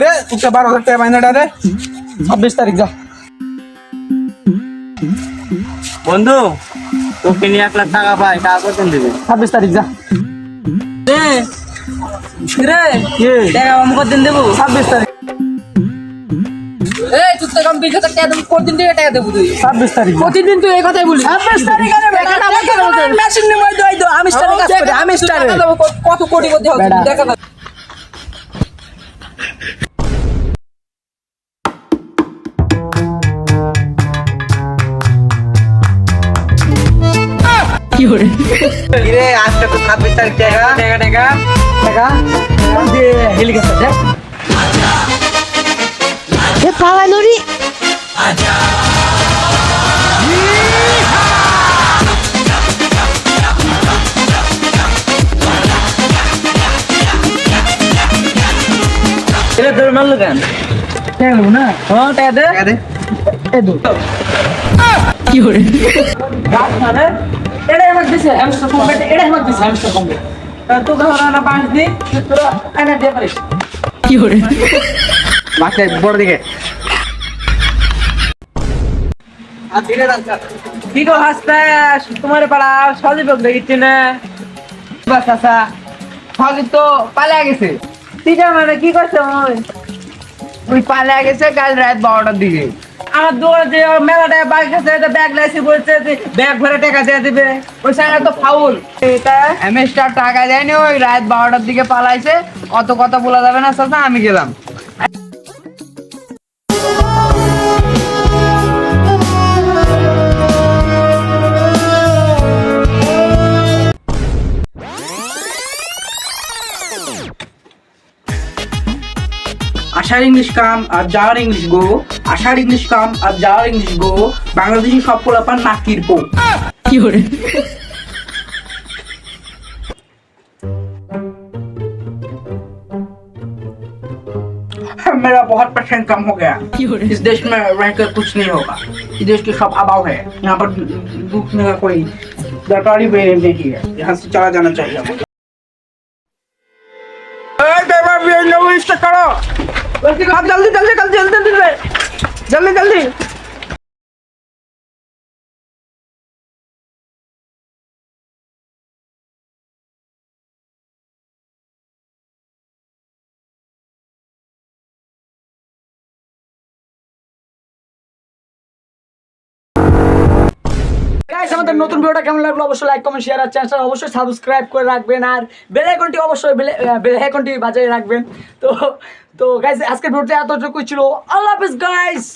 রে তোকে 12,000 টাকা মাইনেটা দে 26 তারিখ যা বন্ধু তোকে নিয়ে 1 লাখ টাকা পাই টাকা কত দিবে 26 তারিখ যা রে টাকা অমুক দিন দেবো 26 তারিখ এই তুই তো কম 20,000 টাকা দেবো কোন দিন টাকা দেবো তুই 26 তারিখ প্রতিদিন তুই এই কথাই বলিস 26 তারিখ আরে বেটা আমাকে মেশিন নিয়ে দই আমি স্টারে কাজ করি আমি স্টারে কত কোটি মধ্যে হবে দেখা না রে আজকে তো 26 তারিখ টাকা টাকা যে হেলিকপ্টার দেখ এ পাওয়ানোরি এটা তোর মারলো কেন টাকা নেবো না হ্যাঁ টাকা দে টাকা দে এই দো গাছ মানে এটা আমাকে দিছে আমি তো কমপ্লিট এটা আমাকে দিছে আমি তো কমপ্লিট তো ধরো না 5 দিন তোর আনা দে পারিস মাকে বড় দিকে আর ধীরে রাখ কি গো হাসতে তোমার পাড়া সজীব দেখিছি না বাস আসা সজীব তো পালিয়ে গেছে তিজা মানে কি করছে ওই পালিয়ে গেছে কাল রাত 12টার দিকে আমার দৌড়ে যে মেলাটা বাইক আছে এটা ব্যাগ লাইসি বলছে যে ব্যাগ ভরে টাকা দিয়ে দিবে ওই সাইডে তো ফাউল এটা এমএসটার টাকা দেয়নি ওই রাত 12টার দিকে পালাইছে অত কথা বলা যাবে না চাচা আমি গেলাম আশার ইংলিশ কাম আর যাওয়ার ইংলিশ গো আশার ইংলিশ কাম আর যাওয়ার ইংলিশ গো বাংলাদেশি সব পোলাপান নাকির পো मेरा बहुत परसेंट कम हो गया इस देश में रहकर कुछ नहीं होगा इस देश के सब अभाव है यहाँ पर रुकने का कोई दरकार ही नहीं है यहाँ से चला जाना चाहिए हमको करो आप जल्दी जल्दी जल्दी जल्दी जल्दी जल्दी जल्दी গাইস আমাদের নতুন ভিডিওটা কেমন লাগলো অবশ্যই লাইক কমেন্ট শেয়ার আর চ্যানেলটা অবশ্যই সাবস্ক্রাইব করে রাখবেন আর বেল আইকনটি অবশ্যই বেল আইকনটি বাজিয়ে রাখবেন তো গাইস আজকের ভিডিওটা এতটুকুই ছিল আল্লাহ হাফেজ গাইস।